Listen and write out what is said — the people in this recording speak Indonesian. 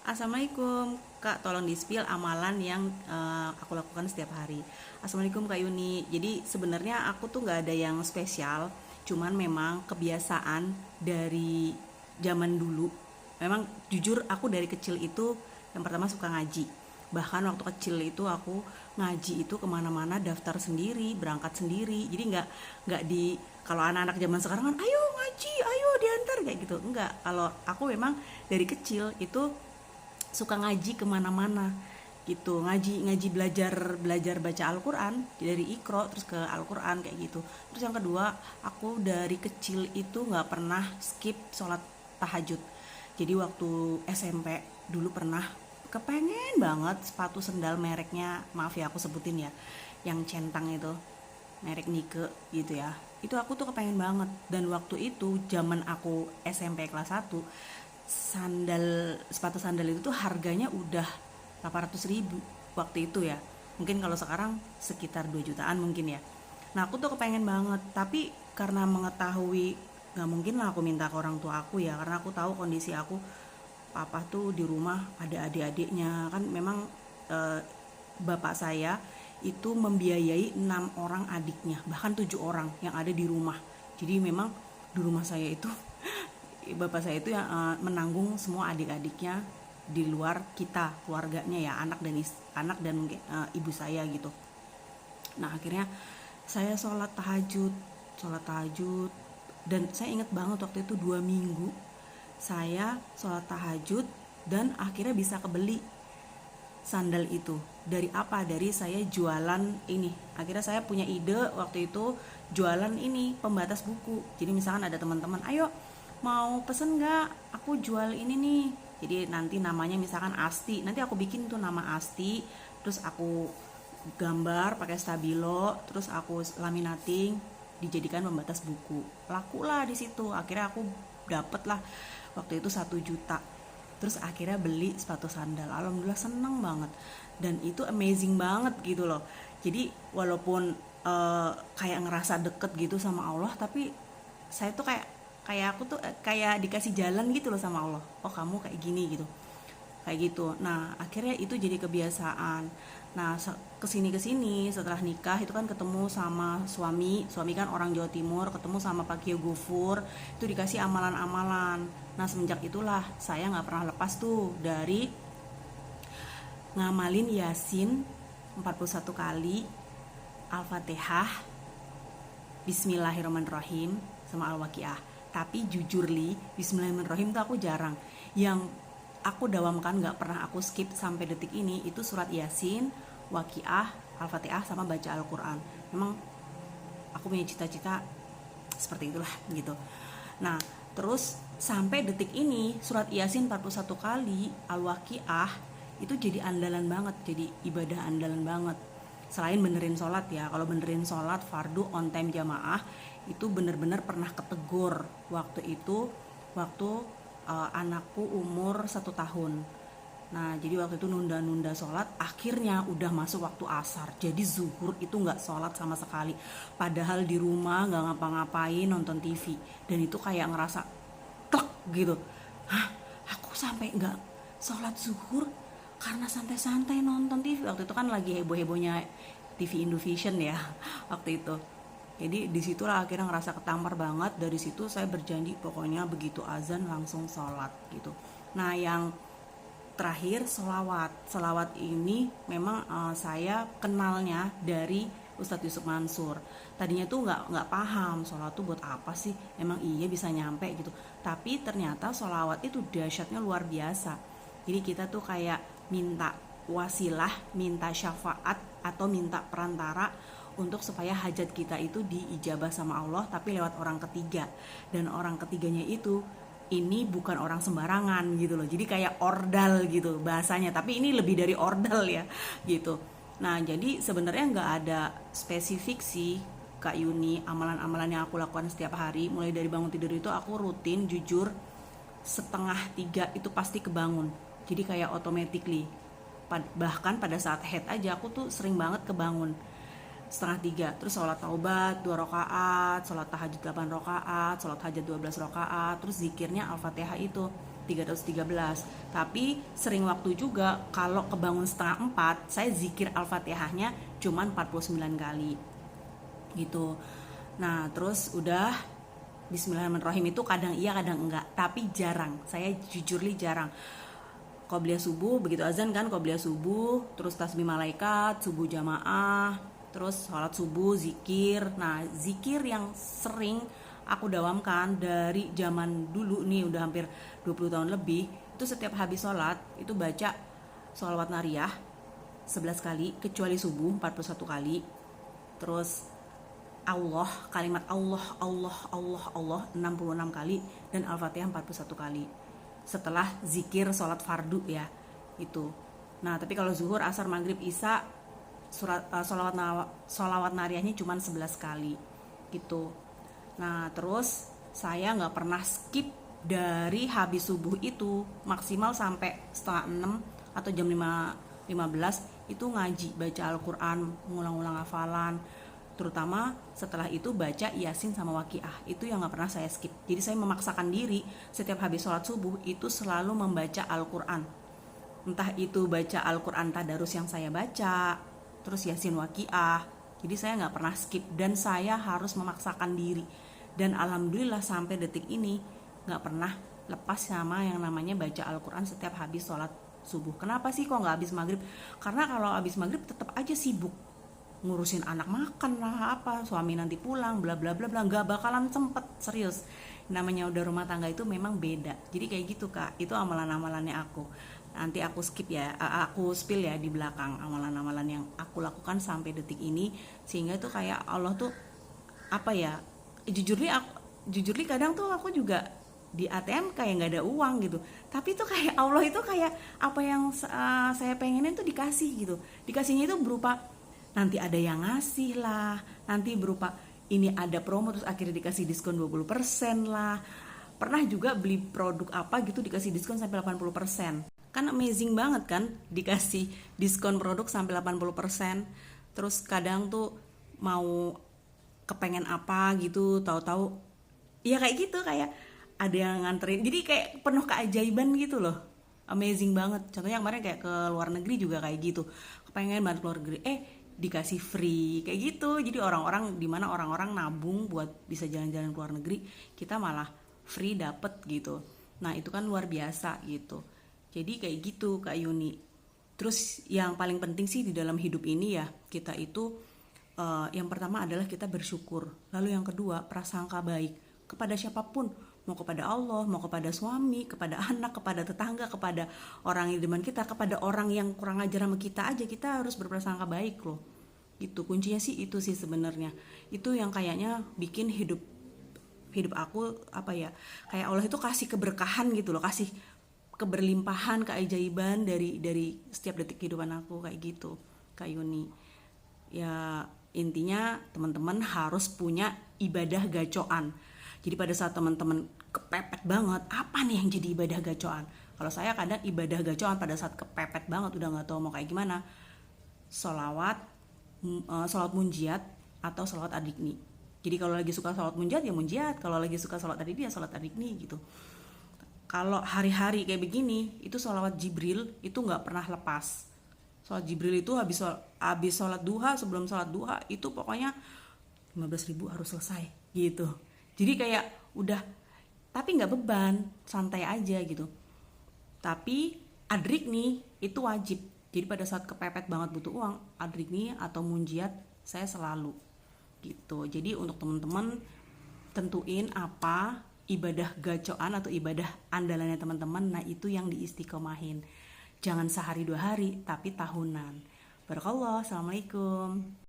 Assalamualaikum Kak, tolong di-spill amalan yang aku lakukan setiap hari. Assalamualaikum Kak Yuni. Jadi sebenarnya aku tuh nggak ada yang spesial, cuman memang kebiasaan dari zaman dulu. Memang jujur aku dari kecil itu yang pertama suka ngaji. Bahkan waktu kecil itu aku ngaji itu kemana-mana daftar sendiri, berangkat sendiri. Jadi nggak di kalau anak-anak zaman sekarang kan, ayo ngaji, ayo diantar kayak gitu. Enggak, kalau aku memang dari kecil itu suka ngaji kemana-mana gitu, ngaji ngaji belajar belajar baca Al-Quran dari Iqra terus ke Al-Quran kayak gitu. Terus yang kedua, aku dari kecil itu nggak pernah skip sholat tahajud. Jadi waktu SMP dulu pernah kepengen banget sepatu sendal mereknya, maaf ya aku sebutin ya, yang centang itu, merek Nike gitu ya. Itu aku tuh kepengen banget, dan waktu itu zaman aku SMP kelas 1, sepatu sandal itu tuh harganya udah 800.000 waktu itu ya. Mungkin kalau sekarang sekitar 2 jutaan mungkin ya. Nah aku tuh kepengen banget, tapi karena mengetahui nggak mungkin lah aku minta ke orang tua aku ya, karena aku tahu kondisi aku. Papa tuh di rumah ada adik-adiknya kan, memang eh, bapak saya itu membiayai 6 orang adiknya, bahkan 7 orang yang ada di rumah. Jadi memang di rumah saya itu bapak saya itu yang menanggung semua adik-adiknya di luar kita keluarganya ya, anak dan mungkin ibu saya gitu. Nah akhirnya saya sholat tahajud, dan saya ingat banget waktu itu 2 minggu saya sholat tahajud, dan akhirnya bisa kebeli sandal itu. Dari apa? Dari saya jualan ini. Akhirnya saya punya ide waktu itu jualan ini, pembatas buku. Jadi misalkan ada teman-teman, ayo mau pesen nggak? Aku jual ini nih. Jadi nanti namanya misalkan Asti. Nanti aku bikin tuh nama Asti, terus aku gambar pakai stabilo, terus aku laminating, dijadikan pembatas buku. Laku lah di situ. Akhirnya aku dapet lah waktu itu 1 juta. Terus akhirnya beli sepatu sandal, alhamdulillah seneng banget, dan itu amazing banget gitu loh. Jadi walaupun kayak ngerasa deket gitu sama Allah, tapi saya tuh kayak kayak aku tuh kayak dikasih jalan gitu loh sama Allah. Oh kamu kayak gini gitu, kayak gitu. Nah akhirnya itu jadi kebiasaan. Nah kesini kesini setelah nikah itu kan ketemu sama suami kan orang Jawa Timur, ketemu sama Pak Kio Gofur, itu dikasih amalan-amalan. Nah semenjak itulah saya nggak pernah lepas tuh dari ngamalin Yasin 41 kali, Al-Fatihah, Bismillahirrahmanirrahim, sama Al-Waqiah. Tapi jujur li, Bismillahirrahmanirrahim tuh aku jarang. Yang aku dawamkan, nggak pernah aku skip sampai detik ini, itu surat Yasin, Waqiah, Al-Fatihah, sama baca Al-Quran. Memang aku punya cita-cita seperti itulah gitu. Nah terus sampai detik ini surat Yasin 41 kali, Al-Waqiah itu jadi andalan banget, jadi ibadah andalan banget. Selain benerin sholat ya, kalau benerin sholat fardu on time jamaah itu bener-bener pernah ketegur waktu itu, waktu anakku umur 1 tahun. Nah jadi waktu itu nunda-nunda sholat, akhirnya udah masuk waktu asar, jadi zuhur itu nggak sholat sama sekali, padahal di rumah nggak ngapa-ngapain, nonton TV. Dan itu kayak ngerasa klek gitu, hah aku sampai nggak sholat zuhur karena santai-santai nonton TV. Waktu itu kan lagi heboh-hebohnya TV Indovision ya waktu itu. Jadi disitulah akhirnya ngerasa ketampar banget. Dari situ saya berjanji pokoknya begitu azan langsung sholat gitu. Nah yang terakhir selawat ini memang saya kenalnya dari Ustadz Yusuf Mansur. Tadinya tuh nggak paham selawat tuh buat apa sih, emang iya bisa nyampe gitu. Tapi ternyata selawat itu dahsyatnya luar biasa. Jadi kita tuh kayak minta wasilah, minta syafaat, atau minta perantara untuk supaya hajat kita itu diijabah sama Allah, tapi lewat orang ketiga. Dan orang ketiganya itu ini bukan orang sembarangan gitu loh, jadi kayak ordal gitu bahasanya, tapi ini lebih dari ordal ya gitu. Nah jadi sebenarnya nggak ada spesifik sih Kak Yuni, amalan-amalan yang aku lakukan setiap hari. Mulai dari bangun tidur itu aku rutin, jujur 2:30 itu pasti kebangun, jadi kayak automatically. Bahkan pada saat head aja aku tuh sering banget kebangun 2:30. Terus sholat taubat 2 rakaat, sholat tahajud 8 rakaat, sholat hajat 12 rakaat, terus zikirnya Al-Fatihah itu. 313. Tapi sering waktu juga kalau kebangun setengah 4, saya zikir Al-Fatihahnya cuman 49 kali gitu. Nah terus udah Bismillahirrahmanirrahim itu kadang iya kadang enggak, tapi jarang, saya jujur jarang. Qobliyah subuh, begitu azan kan qobliyah subuh, terus tasbih malaikat, subuh jamaah, terus sholat subuh, zikir. Nah zikir yang sering aku dawamkan dari zaman dulu nih, udah hampir 20 tahun lebih, itu setiap habis sholat itu baca sholawat nariyah 11 kali, kecuali subuh 41 kali. Terus Allah, kalimat Allah, Allah, Allah, Allah 66 kali, dan Al-Fatihah 41 kali. Setelah zikir sholat fardu ya, itu. Nah tapi kalau zuhur, asar, maghrib, isya, sholawat nariyahnya cuma 11 kali gitu. Nah terus saya nggak pernah skip dari habis subuh itu, maksimal sampai setengah 6 atau jam 5:15 itu ngaji, baca Al-Quran, ngulang-ulang hafalan. Terutama setelah itu baca Yasin sama Waqiah, itu yang gak pernah saya skip. Jadi saya memaksakan diri setiap habis sholat subuh itu selalu membaca Al-Quran. Entah itu baca Al-Quran tadarus yang saya baca, terus Yasin Waqiah. Jadi saya gak pernah skip, dan saya harus memaksakan diri. Dan alhamdulillah sampai detik ini gak pernah lepas sama yang namanya baca Al-Quran setiap habis sholat subuh. Kenapa sih kok gak habis maghrib? Karena kalau habis maghrib tetap aja sibuk ngurusin anak, makan lah apa, suami nanti pulang, bla bla bla bla, nggak bakalan sempet, serius. Namanya udah rumah tangga itu memang beda. Jadi kayak gitu Kak, itu amalan-amalannya aku. Nanti aku skip ya, aku spill ya di belakang amalan-amalan yang aku lakukan sampai detik ini, sehingga itu kayak Allah tuh apa ya? Jujur kadang tuh aku juga di ATM kayak nggak ada uang gitu, tapi itu kayak Allah itu kayak apa yang saya pengenin tuh dikasih gitu. Dikasihnya itu berupa nanti ada yang ngasih lah, nanti berupa ini ada promo terus akhirnya dikasih diskon 20% lah. Pernah juga beli produk apa gitu dikasih diskon sampai 80%. Kan amazing banget kan dikasih diskon produk sampai 80%. Terus kadang tuh mau kepengen apa gitu, tahu-tahu ya kayak gitu, kayak ada yang nganterin. Jadi kayak penuh keajaiban gitu loh. Amazing banget. Contohnya kemarin kayak ke luar negeri juga kayak gitu. Kepengen banget luar negeri, dikasih free kayak gitu. Jadi dimana orang-orang nabung buat bisa jalan-jalan ke luar negeri, kita malah free dapet gitu. Nah itu kan luar biasa gitu. Jadi kayak gitu Kak Yuni. Terus yang paling penting sih di dalam hidup ini ya, kita itu yang pertama adalah kita bersyukur. Lalu yang kedua, prasangka baik kepada siapapun, mau kepada Allah, mau kepada suami, kepada anak, kepada tetangga, kepada orang yang di depan kita, kepada orang yang kurang ajar sama kita aja, kita harus berprasangka baik loh. Itu kuncinya sih, itu sih sebenarnya. Itu yang kayaknya bikin hidup aku apa ya? Kayak Allah itu kasih keberkahan gitu loh, kasih keberlimpahan, keajaiban dari setiap detik kehidupan aku kayak gitu, Kak Yuni. Ya intinya teman-teman harus punya ibadah gacoan. Jadi pada saat teman-teman kepepet banget, apa nih yang jadi ibadah gacoan? Kalau saya kadang ibadah gacoan pada saat kepepet banget, udah nggak tahu mau kayak gimana, sholat munjiat atau sholat adikni. Jadi kalau lagi suka sholat munjiat ya munjiat, kalau lagi suka sholat adikni ya sholat adikni gitu. Kalau hari-hari kayak begini, itu sholawat Jibril itu nggak pernah lepas. Sholat Jibril itu habis sholat duha, sebelum sholat duha itu pokoknya 15.000 harus selesai gitu. Jadi kayak udah, tapi nggak beban, santai aja gitu. Tapi adrik nih itu wajib. Jadi pada saat kepepet banget butuh uang, adrik nih atau munjiat saya selalu gitu. Jadi untuk teman-teman tentuin apa ibadah gacoan atau ibadah andalannya teman-teman. Nah itu yang diistiqomahin. Jangan sehari 2 hari, tapi tahunan. Barakallah, assalamualaikum.